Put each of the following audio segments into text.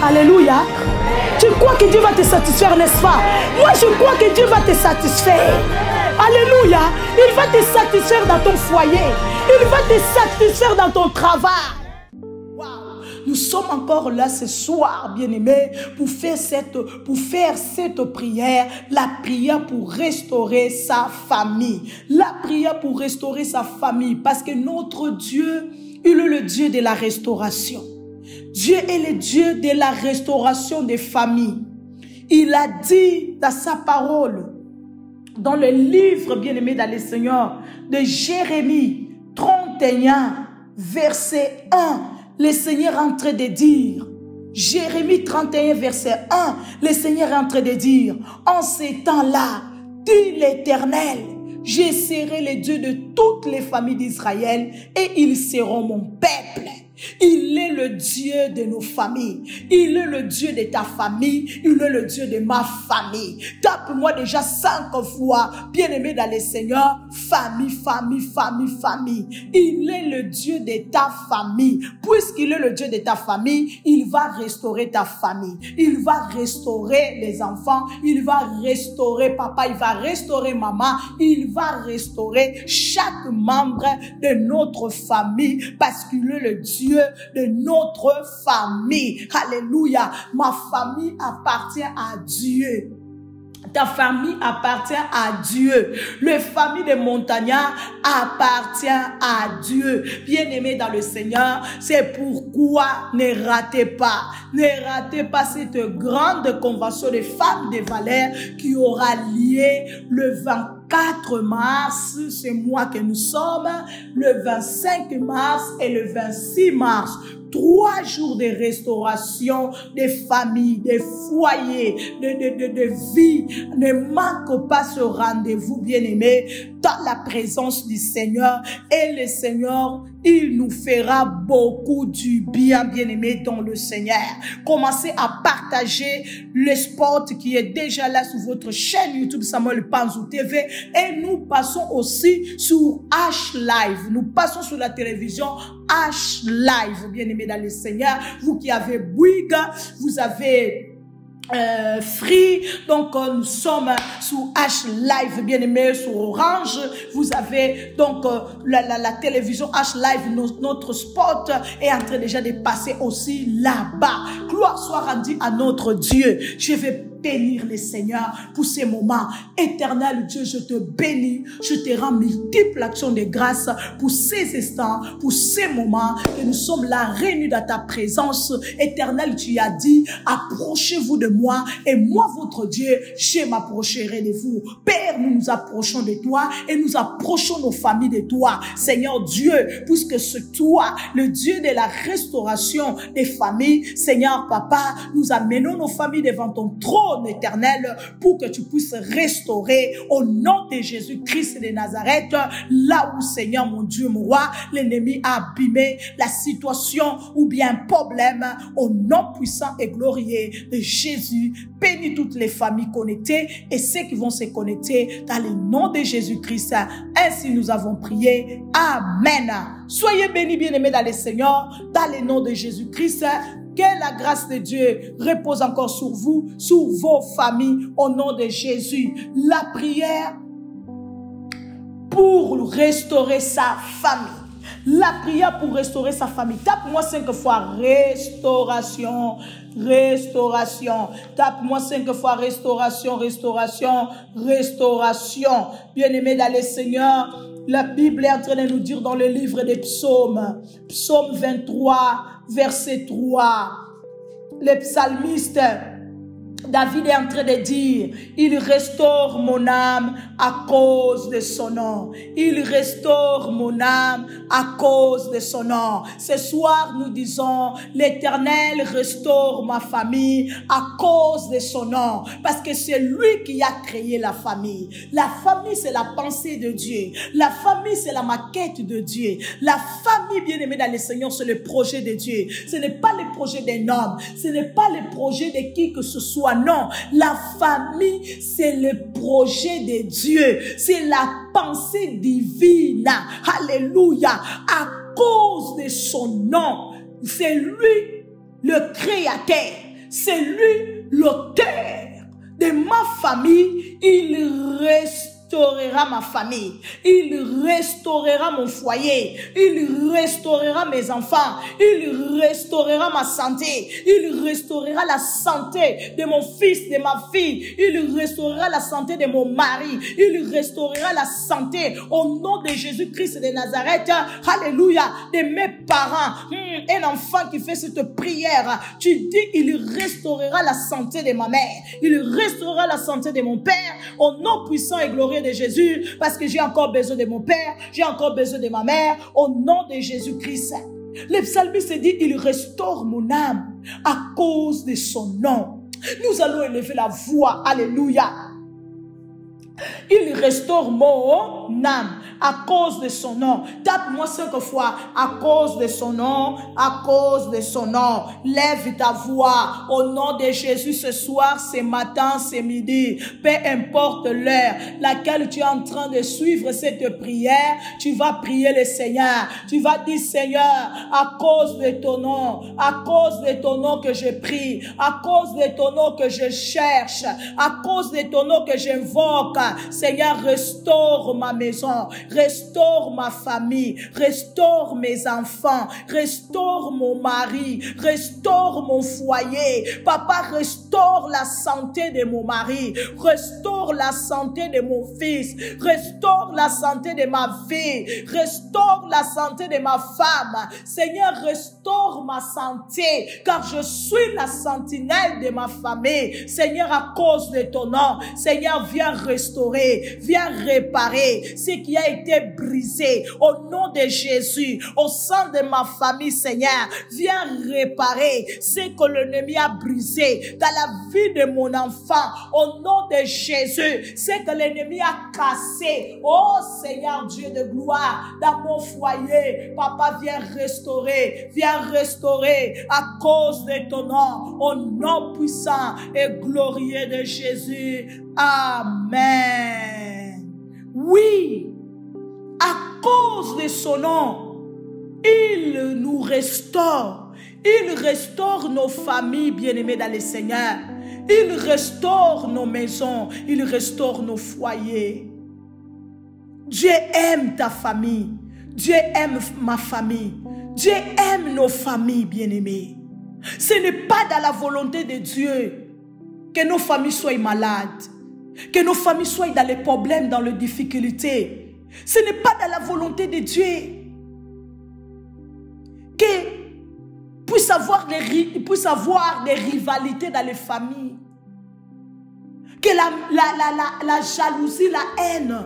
Alléluia. Tu crois que Dieu va te satisfaire, n'est-ce pas? Moi, je crois que Dieu va te satisfaire. Alléluia. Il va te satisfaire dans ton foyer. Il va te satisfaire dans ton travail. Wow. Nous sommes encore là ce soir, bien-aimés, pour faire cette prière, la prière pour restaurer sa famille. La prière pour restaurer sa famille, parce que notre Dieu, il est le Dieu de la restauration. Dieu est le Dieu de la restauration des familles. Il a dit dans sa parole, dans le livre, bien-aimé dans le Seigneur, de Jérémie 31, verset 1, le Seigneur est en train de dire, Jérémie 31, verset 1, le Seigneur est en train de dire, en ces temps-là, dit l'Éternel, je serai le Dieu de toutes les familles d'Israël et ils seront mon peuple. Il est le Dieu de nos familles. Il est le Dieu de ta famille. Il est le Dieu de ma famille. Tape-moi déjà 5 fois, bien-aimé dans le Seigneur, famille, famille, famille, famille. Il est le Dieu de ta famille. Puisqu'il est le Dieu de ta famille, il va restaurer ta famille. Il va restaurer les enfants. Il va restaurer papa. Il va restaurer maman. Il va restaurer chaque membre de notre famille parce qu'il est le Dieu de notre famille. Alléluia. Ma famille appartient à Dieu. Ta famille appartient à Dieu. La famille des montagnards appartient à Dieu. Bien-aimés dans le Seigneur, c'est pourquoi ne ratez pas cette grande convention des femmes de valeur qui aura lieu le 24 mars, c'est moi que nous sommes, le 25 mars et le 26 mars. 3 jours de restauration des familles, des foyers, de vie. Ne manque pas ce rendez-vous, bien-aimé, dans la présence du Seigneur. Et le Seigneur, il nous fera beaucoup du bien, bien-aimé, dans le Seigneur. Commencez à partager le spot qui est déjà là sur votre chaîne YouTube Samuel Panzou TV. Et nous passons aussi sur H-Live. Nous passons sur la télévision H-Live, bien-aimé dans le Seigneur. Vous qui avez Bouygues, vous avez Free, donc nous sommes sous H-Live, bien aimé, sur Orange. Vous avez donc la télévision H-Live, notre spot est en train déjà de passer aussi là-bas. Gloire soit rendue à notre Dieu. Je vais bénir le Seigneur pour ces moments. Éternel Dieu, je te bénis, je te rends multiples actions de grâce pour ces instants, pour ces moments que nous sommes là réunis dans ta présence. Éternel, tu as dit, approchez-vous de moi et moi, votre Dieu, je m'approcherai de vous. Père, nous nous approchons de toi et nous approchons nos familles de toi. Seigneur Dieu, puisque c'est toi, le Dieu de la restauration des familles. Seigneur Papa, nous amenons nos familles devant ton trône éternel pour que tu puisses restaurer au nom de Jésus-Christ de Nazareth, là où, Seigneur mon Dieu, mon roi, l'ennemi a abîmé la situation ou bien problème, au nom puissant et glorieux de Jésus. Bénis toutes les familles connectées et ceux qui vont se connecter dans le nom de Jésus-Christ. Ainsi nous avons prié. Amen. Soyez bénis, bien-aimés dans le Seigneur, dans le nom de Jésus-Christ. Que la grâce de Dieu repose encore sur vous, sur vos familles, au nom de Jésus. La prière pour restaurer sa famille. La prière pour restaurer sa famille. Tape-moi 5 fois restauration, restauration. Tape-moi 5 fois restauration, restauration, restauration. Bien-aimé dans le Seigneur, la Bible est en train de nous dire dans le livre des psaumes, psaume 23, verset 3, le psalmiste David est en train de dire, il restaure mon âme à cause de son nom. Il restaure mon âme à cause de son nom. Ce soir, nous disons, l'Éternel restaure ma famille à cause de son nom. Parce que c'est lui qui a créé la famille. La famille, c'est la pensée de Dieu. La famille, c'est la maquette de Dieu. La famille, bien aimée dans le Seigneur, c'est le projet de Dieu. Ce n'est pas le projet d'un homme. Ce n'est pas le projet de qui que ce soit. Non, la famille, c'est le projet de Dieu. C'est la pensée divine. Alléluia. À cause de son nom, c'est lui le créateur. c'est lui l'auteur de ma famille. Il restaurera ma famille, il restaurera mon foyer, il restaurera mes enfants, il restaurera ma santé, il restaurera la santé de mon fils, de ma fille, il restaurera la santé de mon mari, il restaurera la santé au nom de Jésus-Christ de Nazareth, alléluia, de mes parents. Un enfant qui fait cette prière, tu dis, il restaurera la santé de ma mère, il restaurera la santé de mon père, au nom puissant et glorieux de Jésus, parce que j'ai encore besoin de mon père, j'ai encore besoin de ma mère, au nom de Jésus-Christ. Le psalmiste dit, il restaure mon âme à cause de son nom. Nous allons élever la voix, alléluia. Il restaure mon âme à cause de son nom. Tape-moi 5 fois. À cause de son nom. À cause de son nom. Lève ta voix. Au nom de Jésus ce soir, ce matin, ce midi. Peu importe l'heure laquelle tu es en train de suivre cette prière. Tu vas prier le Seigneur. Tu vas dire, Seigneur, à cause de ton nom. À cause de ton nom que je prie. À cause de ton nom que je cherche. À cause de ton nom que j'invoque. Seigneur, restaure ma maison, restaure ma famille, restaure mes enfants, restaure mon mari, restaure mon foyer. Papa, restaure la santé de mon mari, restaure la santé de mon fils, restaure la santé de ma vie, restaure la santé de ma femme. Seigneur, restaure ma santé, car je suis la sentinelle de ma famille. Seigneur, à cause de ton nom, Seigneur, viens restaurer, viens réparer ce qui a été brisé au nom de Jésus, au sein de ma famille. Seigneur, viens réparer ce que l'ennemi a brisé dans la vie de mon enfant au nom de Jésus, ce que l'ennemi a cassé. Oh Seigneur Dieu de gloire, dans mon foyer, Papa, viens restaurer à cause de ton nom, au nom puissant et glorieux de Jésus. Amen. Oui, à cause de son nom, il nous restaure. Il restaure nos familles bien-aimées dans le Seigneur. Il restaure nos maisons. Il restaure nos foyers. Dieu aime ta famille. Dieu aime ma famille. Dieu aime nos familles bien-aimées. Ce n'est pas dans la volonté de Dieu que nos familles soient malades, que nos familles soient dans les problèmes, dans les difficultés. Ce n'est pas dans la volonté de Dieu que puisse avoir des rivalités dans les familles, que la jalousie, la haine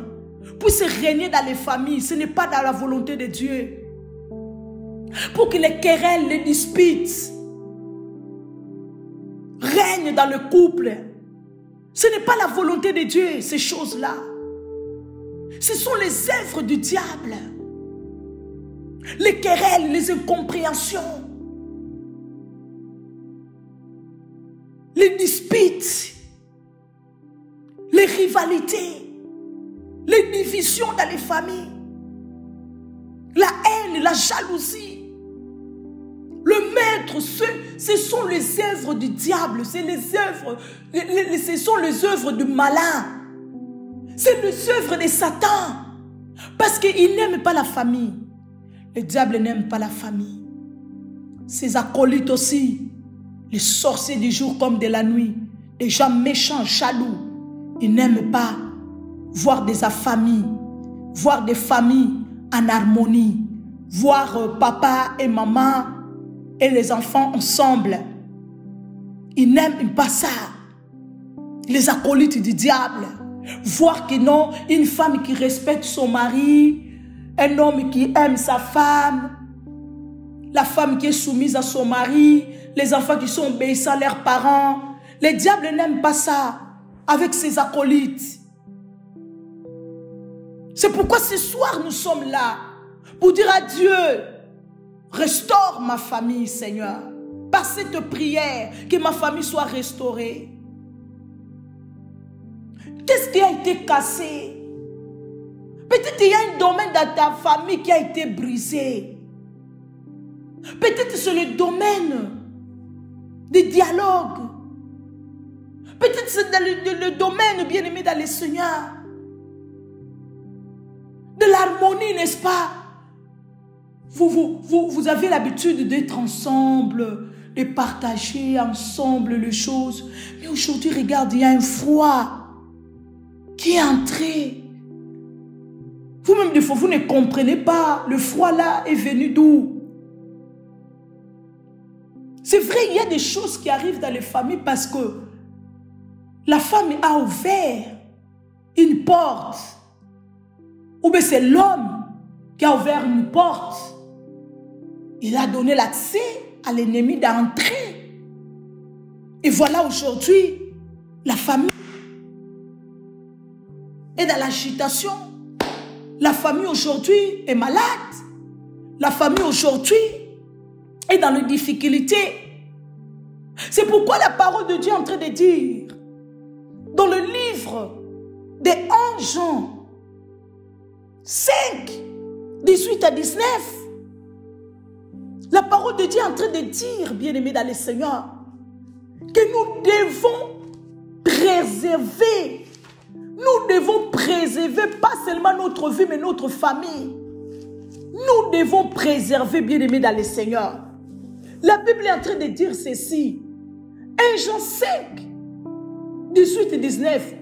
puisse régner dans les familles. Ce n'est pas dans la volonté de Dieu. Pour que les querelles, les disputes règnent dans le couple. Ce n'est pas la volonté de Dieu, ces choses-là. Ce sont les œuvres du diable. Les querelles, les incompréhensions, les disputes, les rivalités, les divisions dans les familles, la haine, la jalousie. Le maître, ce sont les œuvres du diable, ce sont les œuvres du malin, c'est les œuvres de Satan, parce qu'il n'aime pas la famille. Le diable n'aime pas la famille. Ses acolytes aussi, les sorciers du jour comme de la nuit, des gens méchants, jaloux, ils n'aiment pas voir des familles, voir des familles en harmonie, voir papa et maman et les enfants ensemble. Ils n'aiment pas ça. Les acolytes du diable. Voir que non, une femme qui respecte son mari, un homme qui aime sa femme, la femme qui est soumise à son mari, les enfants qui sont obéissants à leurs parents. Le diable n'aime pas ça avec ses acolytes. C'est pourquoi ce soir nous sommes là pour dire à Dieu, restaure ma famille, Seigneur. Par cette prière, que ma famille soit restaurée. Qu'est-ce qui a été cassé? Peut-être qu'il y a un domaine dans ta famille qui a été brisé. Peut-être c'est le domaine des dialogues. Peut-être c'est dans le domaine, bien aimé dans le Seigneur, de l'harmonie, n'est-ce pas? Vous avez l'habitude d'être ensemble, de partager ensemble les choses. Mais aujourd'hui, regarde, il y a un froid qui est entré. Vous-même, des fois, vous ne comprenez pas. Le froid là est venu d'où? C'est vrai, il y a des choses qui arrivent dans les familles parce que la femme a ouvert une porte. Ou bien c'est l'homme qui a ouvert une porte. Il a donné l'accès à l'ennemi d'entrer. Et voilà aujourd'hui, la famille est dans l'agitation. La famille aujourd'hui est malade. La famille aujourd'hui est dans les difficultés. C'est pourquoi la parole de Dieu est en train de dire, dans le livre des 1 Jean 5, 18 à 19, la parole de Dieu est en train de dire, bien-aimés dans le Seigneur, que nous devons préserver. Nous devons préserver pas seulement notre vie, mais notre famille. Nous devons préserver, bien-aimés dans le Seigneur. La Bible est en train de dire ceci. 1 Jean 5, 18 et 19.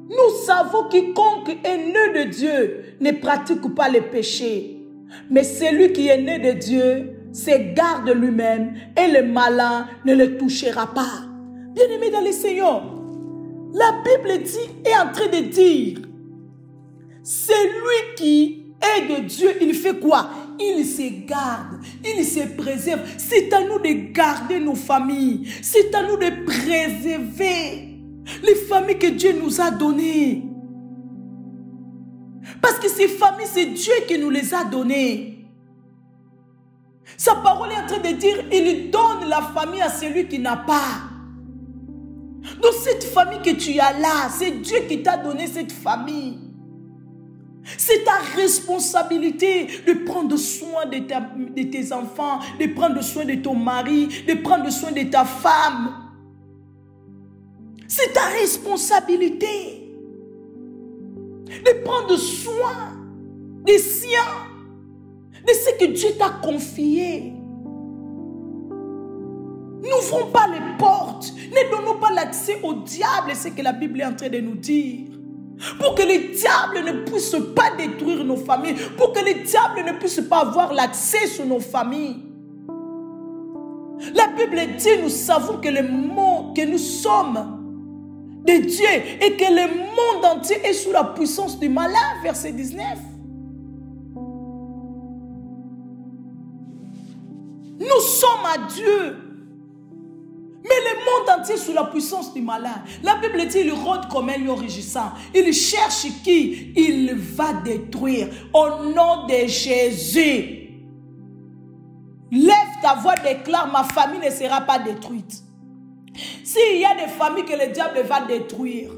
Nous savons quiconque est né de Dieu ne pratique pas le péché. Mais celui qui est né de Dieu se garde lui-même et le malin ne le touchera pas. Bien-aimés dans le Seigneur, la Bible est en train de dire, celui qui est de Dieu, il fait quoi? Il se garde, il se préserve. C'est à nous de garder nos familles. C'est à nous de préserver les familles que Dieu nous a données. Parce que ces familles, c'est Dieu qui nous les a données. Sa parole est en train de dire, il donne la famille à celui qui n'a pas. Donc cette famille que tu as là, c'est Dieu qui t'a donné cette famille. C'est ta responsabilité de prendre soin de tes enfants, de prendre soin de ton mari, de prendre soin de ta femme. C'est ta responsabilité de prendre soin des siens, de ce que Dieu t'a confié. N'ouvrons pas les portes, ne donnons pas l'accès au diable, c'est ce que la Bible est en train de nous dire. Pour que le diable ne puisse pas détruire nos familles, pour que le diable ne puisse pas avoir l'accès sur nos familles. La Bible dit, nous savons que le monde, que nous sommes de Dieu et que le monde entier est sous la puissance du malin, verset 19. Nous sommes à Dieu. Mais le monde entier sous la puissance du malin. La Bible dit, il rôde comme un lion rugissant. Il cherche qui il va détruire. Au nom de Jésus. Lève ta voix, déclare, ma famille ne sera pas détruite. S'il y a des familles que le diable va détruire,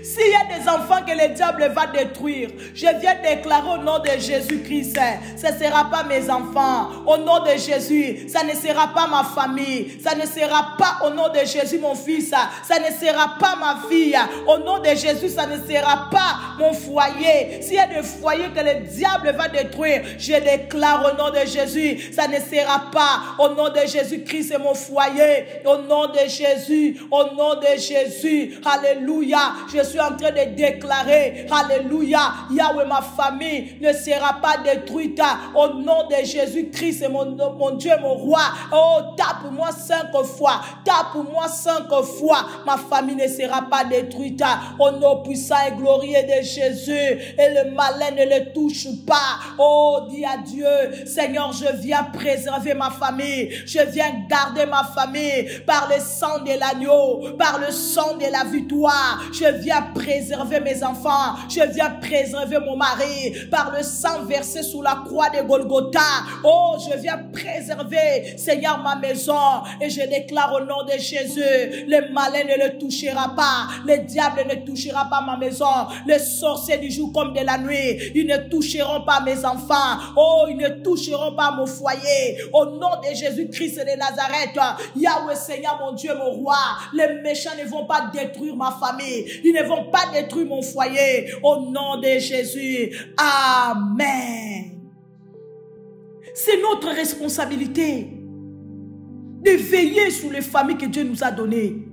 s'il y a des enfants que le diable va détruire, je viens déclarer au nom de Jésus-Christ, ce ne sera pas mes enfants. Au nom de Jésus, ça ne sera pas ma famille. Ça ne sera pas au nom de Jésus mon fils. Ça ne sera pas ma fille. Au nom de Jésus, ça ne sera pas mon foyer. S'il y a des foyers que le diable va détruire, je déclare au nom de Jésus, ça ne sera pas au nom de Jésus-Christ mon foyer. Au nom de Jésus, au nom de Jésus. Alléluia. Je suis en train de déclarer, alléluia, Yahweh, ma famille ne sera pas détruite. Au nom de Jésus-Christ, mon Dieu, mon roi. Oh, tape-moi 5 fois. Tape-moi 5 fois. Ma famille ne sera pas détruite. Au nom puissant et glorieux de Jésus. Et le malin ne le touche pas. Oh, dis à Dieu, Seigneur, je viens préserver ma famille. Je viens garder ma famille par le sang de l'agneau, par le sang de la victoire. Je viens préserver mes enfants. Je viens préserver mon mari par le sang versé sous la croix de Golgotha. Oh, je viens préserver, Seigneur, ma maison. Et je déclare au nom de Jésus, le malin ne le touchera pas. Le diable ne touchera pas ma maison. Les sorciers du jour comme de la nuit, ils ne toucheront pas mes enfants. Oh, ils ne toucheront pas mon foyer. Au nom de Jésus-Christ de Nazareth, Yahweh Seigneur, mon Dieu, mon roi, les méchants ne vont pas détruire ma famille. Ils ne vont pas détruire mon foyer. Au nom de Jésus. Amen. C'est notre responsabilité de veiller sur les familles que Dieu nous a données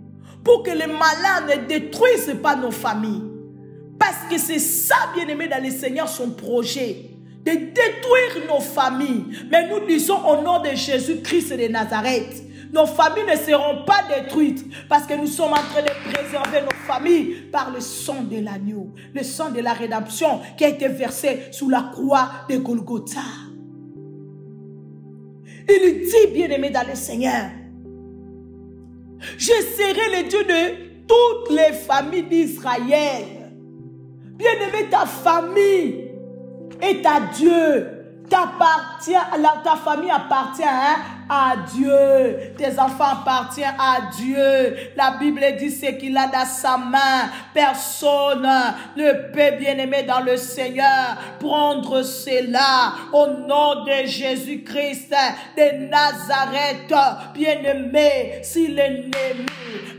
pour que les malins ne détruisent pas nos familles. Parce que c'est ça, bien-aimé, dans le Seigneur, son projet, de détruire nos familles. Mais nous disons au nom de Jésus-Christ de Nazareth, nos familles ne seront pas détruites parce que nous sommes en train de préserver nos familles par le sang de l'agneau, le sang de la rédemption qui a été versé sous la croix de Golgotha. Il dit, bien-aimé dans le Seigneur, je serai le Dieu de toutes les familles d'Israël. Bien-aimé, ta famille est à Dieu. Ta famille appartient à Dieu. Tes enfants appartiennent à Dieu. La Bible dit ce qu'il a dans sa main. Personne ne peut, bien-aimé dans le Seigneur, prendre cela. Au nom de Jésus-Christ de Nazareth, bien-aimé, si l'ennemi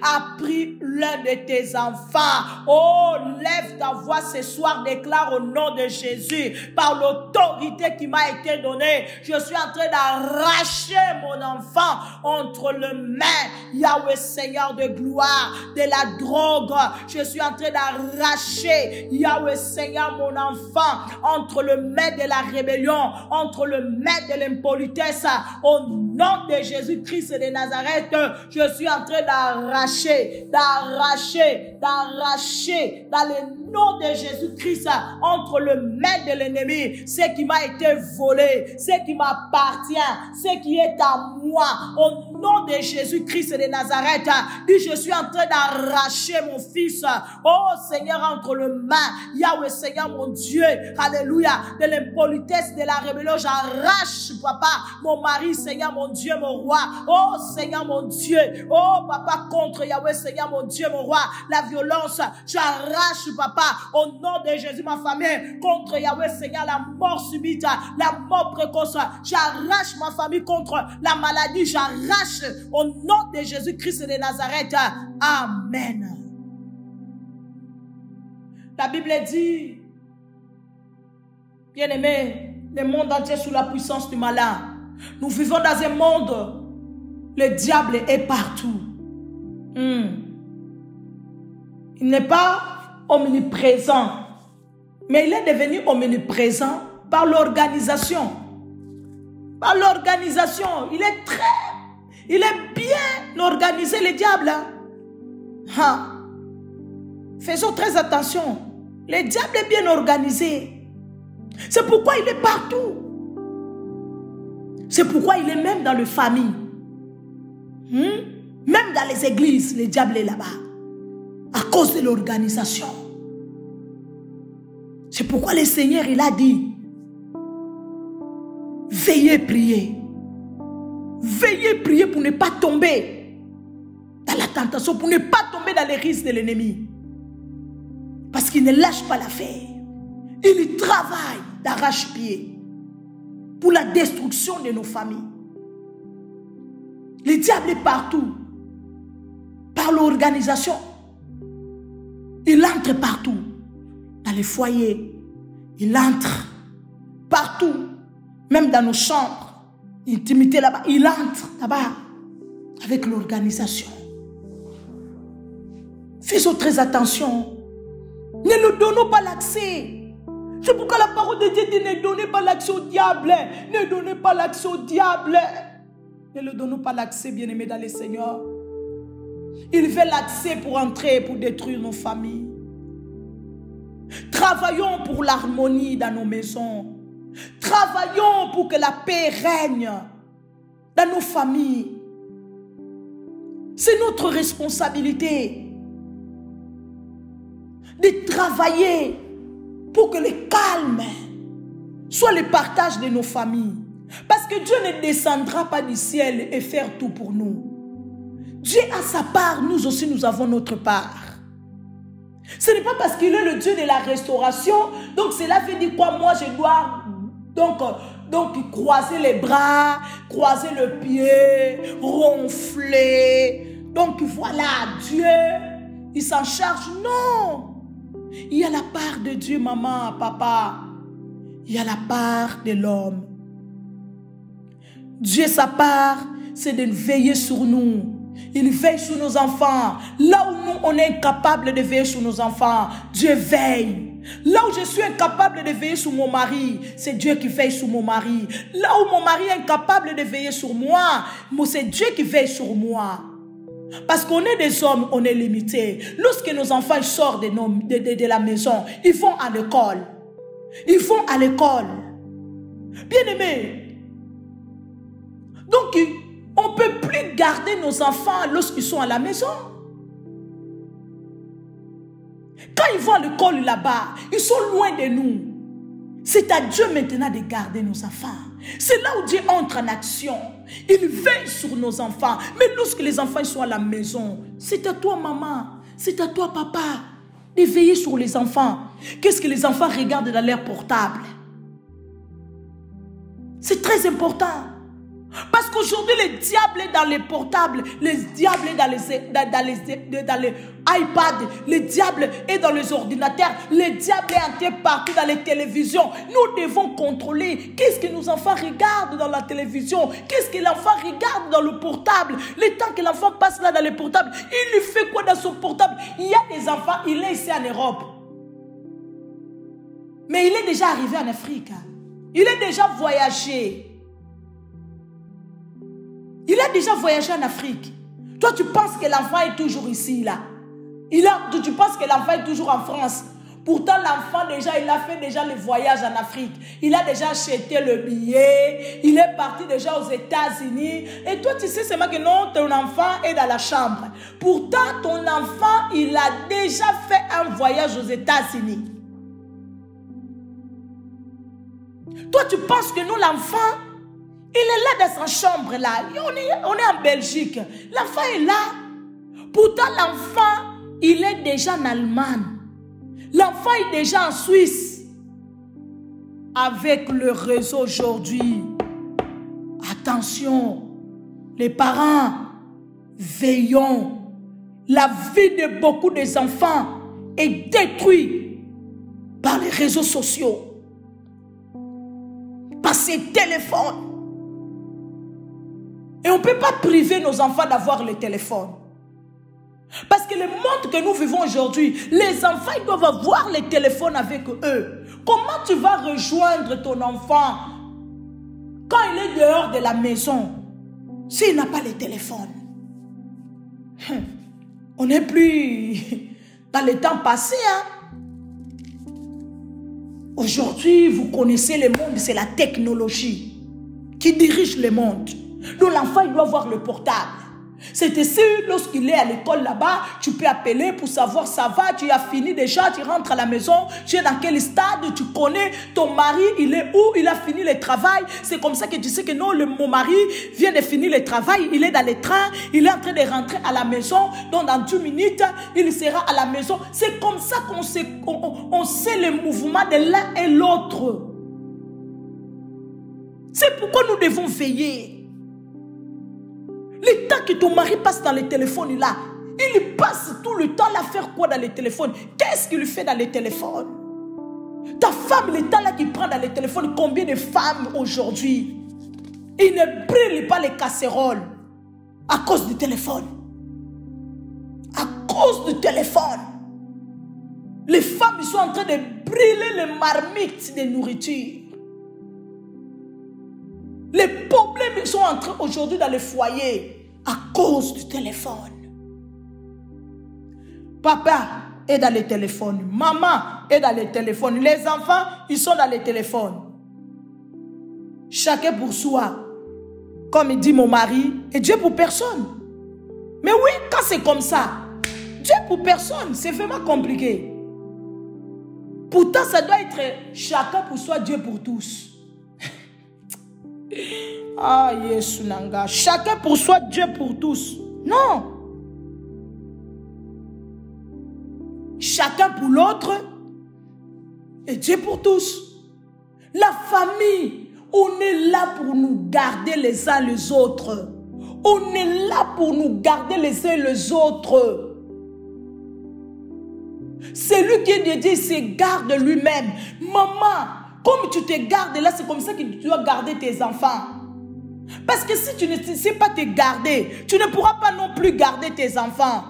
a pris l'un de tes enfants, oh, lève ta voix ce soir, déclare au nom de Jésus, par l'autorité qui m'a été donnée, je suis en train d'arracher mon enfant entre les mains, Yahweh Seigneur de gloire, de la drogue. Je suis en train d'arracher, Yahweh Seigneur, mon enfant entre les mains de la rébellion, entre les mains de l'impolitesse. Au nom de Jésus-Christ de Nazareth, je suis en train d'arracher dans le nom de Jésus-Christ entre les mains de l'ennemi ce qui m'a été volé, ce qui m'appartient, ce qui est à moi. Au nom de Jésus-Christ de Nazareth, dis, je suis en train d'arracher mon fils, oh Seigneur, entre les mains, Yahweh Seigneur mon Dieu, alléluia, de l'impolitesse, de la rébellion, j'arrache, papa, mon mari, Seigneur mon Dieu, mon roi, oh Seigneur mon Dieu, oh papa, contre Yahweh Seigneur mon Dieu, mon roi, la violence, j'arrache, papa, au nom de Jésus, ma famille, contre Yahweh Seigneur, la mort subite, la mort précoce, j'arrache ma famille contre la maladie, j'arrache au nom de Jésus-Christ de Nazareth. Amen. La Bible dit, bien-aimé, le monde entier sous la puissance du malin. Nous vivons dans un monde, le diable est partout. Il n'est pas omniprésent, mais il est devenu omniprésent par l'organisation. Par l'organisation, il est bien organisé, le diable. Faisons très attention. Le diable est bien organisé. C'est pourquoi il est partout. C'est pourquoi il est même dans les familles. Même dans les églises, le diable est là-bas. À cause de l'organisation. C'est pourquoi le Seigneur, il a dit, veillez prier. Veillez prier pour ne pas tomber dans la tentation, pour ne pas tomber dans les risques de l'ennemi. Parce qu'il ne lâche pas l'affaire. Il travaille d'arrache-pied pour la destruction de nos familles. Le diable est partout. Par l'organisation. Il entre partout. Dans les foyers. Il entre partout. Même dans nos chambres. Intimité là-bas. Il entre là-bas. Avec l'organisation. Faisons très attention. Ne nous donnons pas l'accès. C'est pourquoi la parole de Dieu dit ne donnez pas l'accès au diable. Ne donnez pas l'accès au diable. Ne le donnons pas l'accès, bien-aimé dans le Seigneur. Il veut l'accès pour entrer, pour détruire nos familles. Travaillons pour l'harmonie dans nos maisons. Travaillons pour que la paix règne dans nos familles. C'est notre responsabilité. de travailler pour que le calme soit le partage de nos familles. Parce que Dieu ne descendra pas du ciel et faire tout pour nous. Dieu a sa part, nous aussi nous avons notre part. Ce n'est pas parce qu'il est le Dieu de la restauration, donc cela fait dire quoi? Moi je dois donc croiser les bras, croiser le pied, ronfler. Donc voilà, Dieu, il s'en charge. Non! Il y a la part de Dieu, maman, papa. Il y a la part de l'homme. Dieu, sa part, c'est de veiller sur nous. Il veille sur nos enfants. Là où nous, on est incapable de veiller sur nos enfants, Dieu veille. Là où je suis incapable de veiller sur mon mari, c'est Dieu qui veille sur mon mari. Là où mon mari est incapable de veiller sur moi, c'est Dieu qui veille sur moi. Parce qu'on est des hommes, on est limité. Lorsque nos enfants sortent de la maison, ils vont à l'école. Ils vont à l'école. Bien-aimés. Donc, on ne peut plus garder nos enfants lorsqu'ils sont à la maison. Quand ils vont à l'école là-bas, ils sont loin de nous. C'est à Dieu maintenant de garder nos enfants. C'est là où Dieu entre en action. Il veille sur nos enfants. Mais lorsque les enfants sont à la maison, c'est à toi maman, c'est à toi papa de veiller sur les enfants. Qu'est-ce que les enfants regardent dans leur portable? C'est très important. Parce qu'aujourd'hui, le diable est dans les portables, le diable est dans les iPads, le diable est dans les ordinateurs, le diable est entré partout dans les télévisions. Nous devons contrôler qu'est-ce que nos enfants regardent dans la télévision, qu'est-ce que l'enfant regarde dans le portable. Le temps que l'enfant passe là dans le portable, il lui fait quoi dans son portable? Il y a des enfants, il est ici en Europe. Mais il est déjà arrivé en Afrique. Il est déjà voyagé. Il a déjà voyagé en Afrique. Toi, tu penses que l'enfant est toujours ici, là. Tu penses que l'enfant est toujours en France. Pourtant, l'enfant, déjà, il a fait déjà le voyage en Afrique. Il a déjà acheté le billet. Il est parti déjà aux États-Unis. Et toi, tu sais seulement que non, ton enfant est dans la chambre. Pourtant, ton enfant, il a déjà fait un voyage aux États-Unis. Toi, tu penses que nous, l'enfant, il est là dans sa chambre, là. On est en Belgique. L'enfant est là. Pourtant, l'enfant, il est déjà en Allemagne. L'enfant est déjà en Suisse. Avec le réseau aujourd'hui. Attention, les parents, veillons. La vie de beaucoup des enfants est détruite par les réseaux sociaux. Par ces téléphones. Et on ne peut pas priver nos enfants d'avoir le téléphone. Parce que le monde que nous vivons aujourd'hui, les enfants ils doivent avoir les téléphones avec eux. Comment tu vas rejoindre ton enfant quand il est dehors de la maison s'il n'a pas le téléphone? On n'est plus dans le temps passé. Aujourd'hui, vous connaissez le monde, c'est la technologie qui dirige le monde. Donc l'enfant, il doit avoir le portable. C'est ici, lorsqu'il est à l'école là-bas, tu peux appeler pour savoir ça va, tu as fini déjà, tu rentres à la maison, tu es dans quel stade, tu connais ton mari, il est où, il a fini le travail. C'est comme ça que tu sais que non, mon mari vient de finir le travail, il est dans le train, il est en train de rentrer à la maison, donc dans 10 minutes, il sera à la maison. C'est comme ça qu'on sait, on sait le mouvement de l'un et l'autre. C'est pourquoi nous devons veiller. Le temps que ton mari passe dans le téléphone là, il passe tout le temps à faire quoi dans le téléphone? Qu'est-ce qu'il fait dans le téléphone? Ta femme, le temps là qu'il prend dans le téléphone, combien de femmes aujourd'hui, ils ne brûlent pas les casseroles à cause du téléphone. À cause du téléphone. Les femmes, ils sont en train de brûler les marmites de nourriture. Les problèmes ils sont entrés aujourd'hui dans les foyers à cause du téléphone. Papa est dans le téléphone. Maman est dans le téléphone. Les enfants, ils sont dans le téléphone. Chacun pour soi. Comme il dit mon mari, et Dieu pour personne. Mais oui, quand c'est comme ça, Dieu pour personne, c'est vraiment compliqué. Pourtant, ça doit être chacun pour soi, Dieu pour tous. Ah, Yesu Nanga. Chacun pour soi, Dieu pour tous. Non. Chacun pour l'autre et Dieu pour tous. La famille, on est là pour nous garder les uns les autres. On est là pour nous garder les uns les autres. C'est lui qui est dédié, il se garde lui-même. Maman, comme tu te gardes là, c'est comme ça que tu dois garder tes enfants. Parce que si tu ne sais pas te garder, tu ne pourras pas non plus garder tes enfants.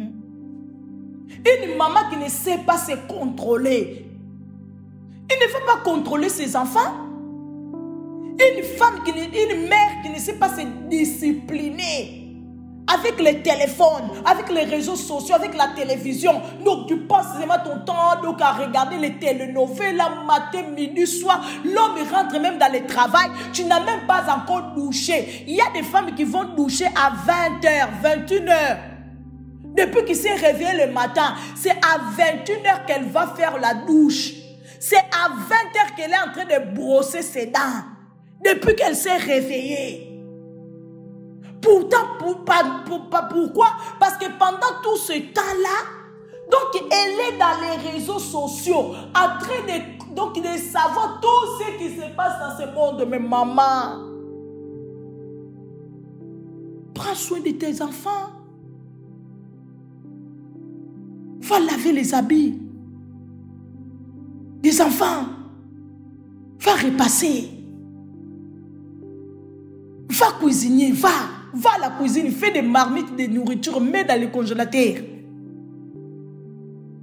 Une maman qui ne sait pas se contrôler, elle ne veut pas contrôler ses enfants. Une mère qui ne sait pas se discipliner avec les téléphones, avec les réseaux sociaux, avec la télévision. Donc tu passes seulement ton temps donc, à regarder les télénovelas, matin, midi, soir. L'homme rentre même dans le travail. Tu n'as même pas encore douché. Il y a des femmes qui vont doucher à 20h, 21h. Depuis qu'il s'est réveillé le matin, c'est à 21h qu'elle va faire la douche. C'est à 20h qu'elle est en train de brosser ses dents. Depuis qu'elle s'est réveillée. Pourtant, pourquoi? Parce que pendant tout ce temps-là, donc elle est dans les réseaux sociaux, en train de savoir tout ce qui se passe dans ce monde. Mais maman, prends soin de tes enfants. Va laver les habits des enfants. Va repasser. Va cuisiner, va à la cuisine, fais des marmites de nourriture, mets dans le congélateur.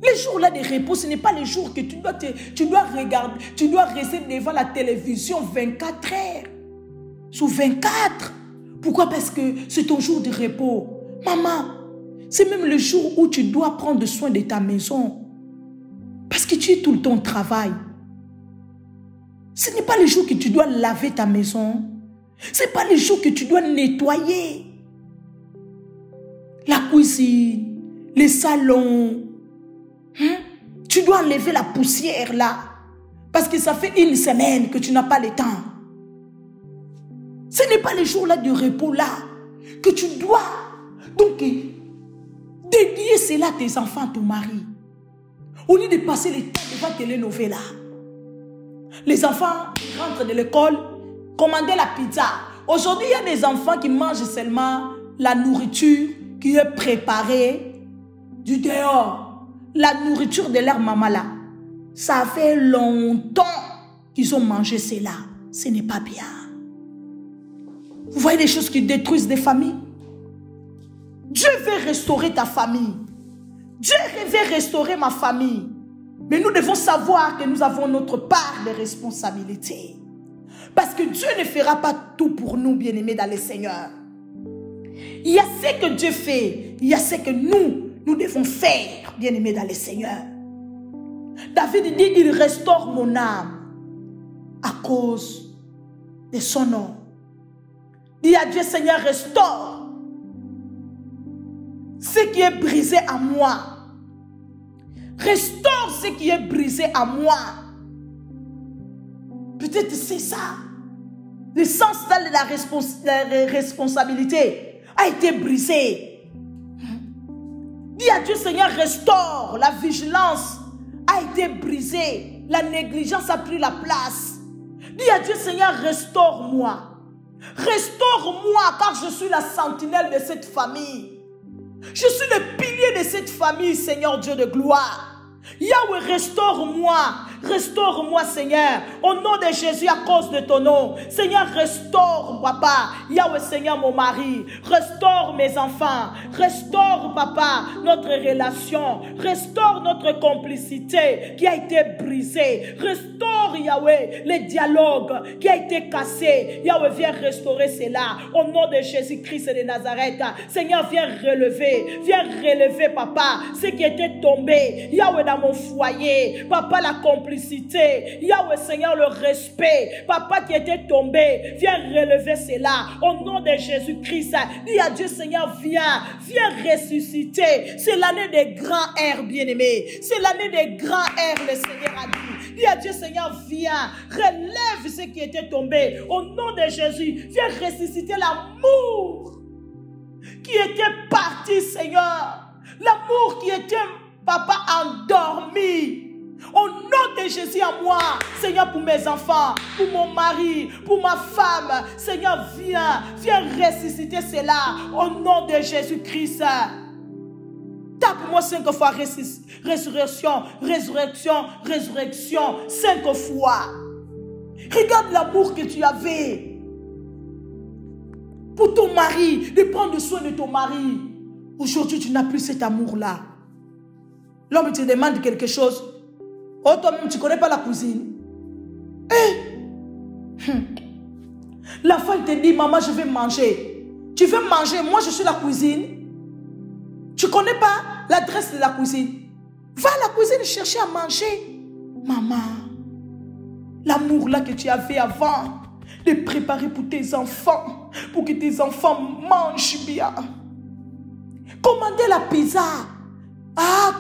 Les jours là de repos, ce n'est pas les jours que tu dois regarder, tu dois rester devant la télévision 24 heures sur 24. Pourquoi? Parce que c'est ton jour de repos. Maman, c'est même le jour où tu dois prendre soin de ta maison. Parce que tu es tout le temps au travail. Ce n'est pas le jour que tu dois laver ta maison. Ce n'est pas le jour que tu dois nettoyer la cuisine, les salons. Tu dois enlever la poussière là. Parce que ça fait une semaine que tu n'as pas le temps. Ce n'est pas le jour là de repos là que tu dois donc dédier cela à tes enfants, à ton mari. Au lieu de passer le temps devant télénovelas. Les enfants rentrent de l'école, commander la pizza. Aujourd'hui, il y a des enfants qui mangent seulement la nourriture qui est préparée du dehors. La nourriture de leur maman là. Ça fait longtemps qu'ils ont mangé cela. Ce n'est pas bien. Vous voyez des choses qui détruisent des familles? Dieu veut restaurer ta famille. Dieu veut restaurer ma famille. Mais nous devons savoir que nous avons notre part de responsabilité. Parce que Dieu ne fera pas tout pour nous, bien-aimés dans le Seigneur. Il y a ce que Dieu fait. Il y a ce que nous devons faire, bien-aimés dans le Seigneur. David dit, il restaure mon âme à cause de son nom. Dis à Dieu, Seigneur, restaure ce qui est brisé à moi. Restaure ce qui est brisé à moi. Peut-être c'est ça. Le sens de la responsabilité a été brisé. Dis à Dieu, Seigneur, restaure. La vigilance a été brisée. La négligence a pris la place. Dis à Dieu, Seigneur, restaure-moi. Restaure-moi, car je suis la sentinelle de cette famille. Je suis le pilier de cette famille, Seigneur Dieu de gloire. Yahweh, restaure-moi. Restaure-moi, Seigneur. Au nom de Jésus, à cause de ton nom. Seigneur, restaure, papa. Yahweh, Seigneur, mon mari. Restaure mes enfants. Restaure, papa, notre relation. Restaure notre complicité qui a été brisée. Restaure, Yahweh, les dialogues qui a été cassé. Yahweh, viens restaurer cela. Au nom de Jésus-Christ de Nazareth. Seigneur, viens relever, papa, ce qui était tombé. Yahweh, dans mon foyer. Papa, la complicité. Yahweh Seigneur, le respect. Papa qui était tombé, viens relever cela. Au nom de Jésus-Christ, dis à Dieu Seigneur, viens ressusciter. C'est l'année des grands airs, bien-aimés. C'est l'année des grands airs, le Seigneur a dit. Dis à Dieu Seigneur, viens, relève ce qui était tombé. Au nom de Jésus, viens ressusciter l'amour qui était parti, Seigneur. L'amour qui était, papa, endormi. Au nom de Jésus à moi, Seigneur, pour mes enfants, pour mon mari, pour ma femme, Seigneur, viens ressusciter cela. Au nom de Jésus-Christ. Tape-moi 5 fois résurrection, résurrection, résurrection, 5 fois. Regarde l'amour que tu avais pour ton mari, de prendre soin de ton mari. Aujourd'hui, tu n'as plus cet amour-là. L'homme te demande quelque chose. Oh, toi-même, tu ne connais pas la cuisine. La femme te dit, maman, je vais manger. Tu veux manger, moi je suis la cuisine. Tu ne connais pas l'adresse de la cuisine. Va à la cuisine chercher à manger. Maman, l'amour là que tu avais avant, de préparer pour tes enfants, pour que tes enfants mangent bien. Commandez la pizza.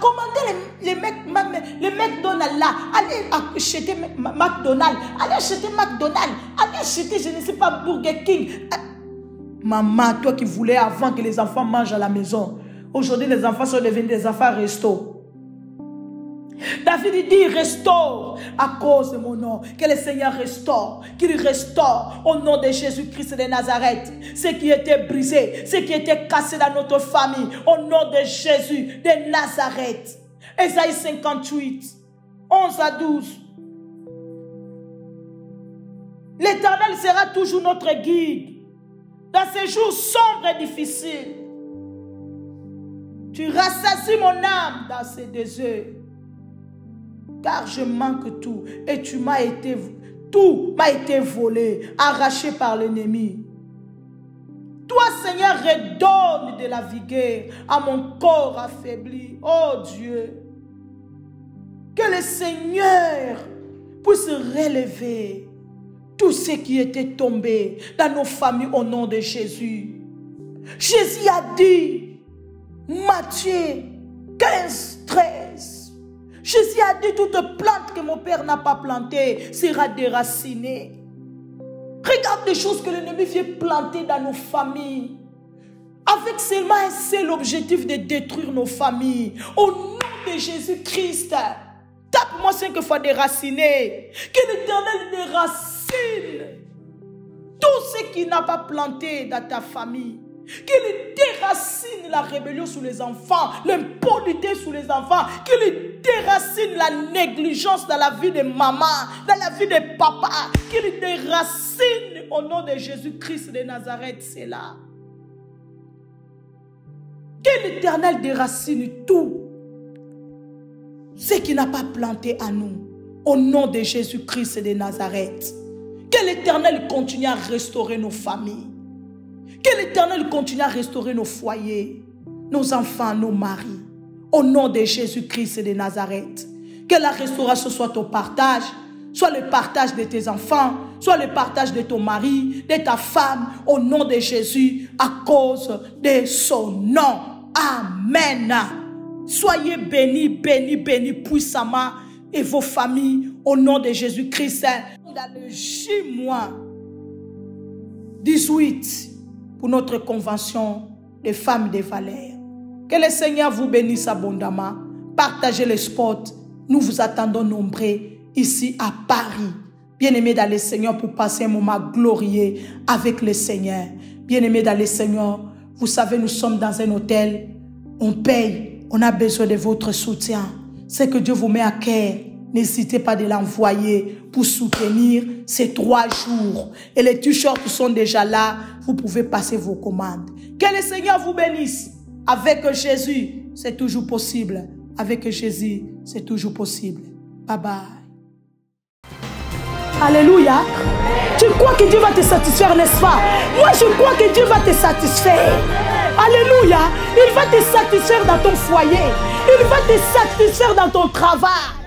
Commandez les McDonald's là. Allez acheter McDonald's. Allez acheter McDonald's. Allez acheter, je ne sais pas, Burger King. Maman, toi qui voulais avant que les enfants mangent à la maison. Aujourd'hui, les enfants sont devenus des enfants resto. David dit, restaure à cause de mon nom. Que le Seigneur restaure. Qu'il restaure au nom de Jésus-Christ de Nazareth. Ce qui était brisé, ce qui était cassé dans notre famille. Au nom de Jésus de Nazareth. Ésaïe 58, 11 à 12. L'Éternel sera toujours notre guide. Dans ces jours sombres et difficiles. Tu rassasies mon âme dans ces déserts. Car je manque tout. Et tout m'a été volé, arraché par l'ennemi. Toi, Seigneur, redonne de la vigueur à mon corps affaibli. Oh Dieu. Que le Seigneur puisse relever tout ce qui était tombé dans nos familles au nom de Jésus. Jésus a dit, Matthieu 15, 13. Jésus a dit, toute plante que mon Père n'a pas plantée sera déracinée. Regarde les choses que l'ennemi vient planter dans nos familles. Avec seulement un seul objectif de détruire nos familles. Au nom de Jésus-Christ, tape-moi 5 fois déraciné. Que l'Éternel déracine tout ce qui n'a pas planté dans ta famille. Qu'il déracine la rébellion sous les enfants, l'impolité sous les enfants, qu'il déracine la négligence dans la vie de maman, dans la vie de papa, qu'il déracine au nom de Jésus-Christ de Nazareth, c'est là. Que l'Éternel déracine tout ce qui n'a pas planté à nous, au nom de Jésus-Christ de Nazareth. Que l'Éternel continue à restaurer nos familles. Que l'Éternel continue à restaurer nos foyers, nos enfants, nos maris. Au nom de Jésus-Christ de Nazareth. Que la restauration soit ton partage. Soit le partage de tes enfants. Soit le partage de ton mari, de ta femme. Au nom de Jésus. À cause de son nom. Amen. Soyez bénis, bénis, bénis puissamment. Et vos familles. Au nom de Jésus-Christ. Dans le J-mois 18. Pour notre convention des femmes des valeurs. Que le Seigneur vous bénisse abondamment. Partagez les spots. Nous vous attendons nombreux ici à Paris. Bien-aimés dans le Seigneur, pour passer un moment glorieux avec le Seigneur. Bien-aimés dans le Seigneur, vous savez, nous sommes dans un hôtel. On paye. On a besoin de votre soutien. Ce que Dieu vous met à cœur, n'hésitez pas de l'envoyer pour soutenir ces 3 jours. Et les t-shirts sont déjà là. Vous pouvez passer vos commandes. Que le Seigneur vous bénisse. Avec Jésus, c'est toujours possible. Avec Jésus, c'est toujours possible. Bye bye. Alléluia. Tu crois que Dieu va te satisfaire, n'est-ce pas? Moi, je crois que Dieu va te satisfaire. Alléluia. Il va te satisfaire dans ton foyer. Il va te satisfaire dans ton travail.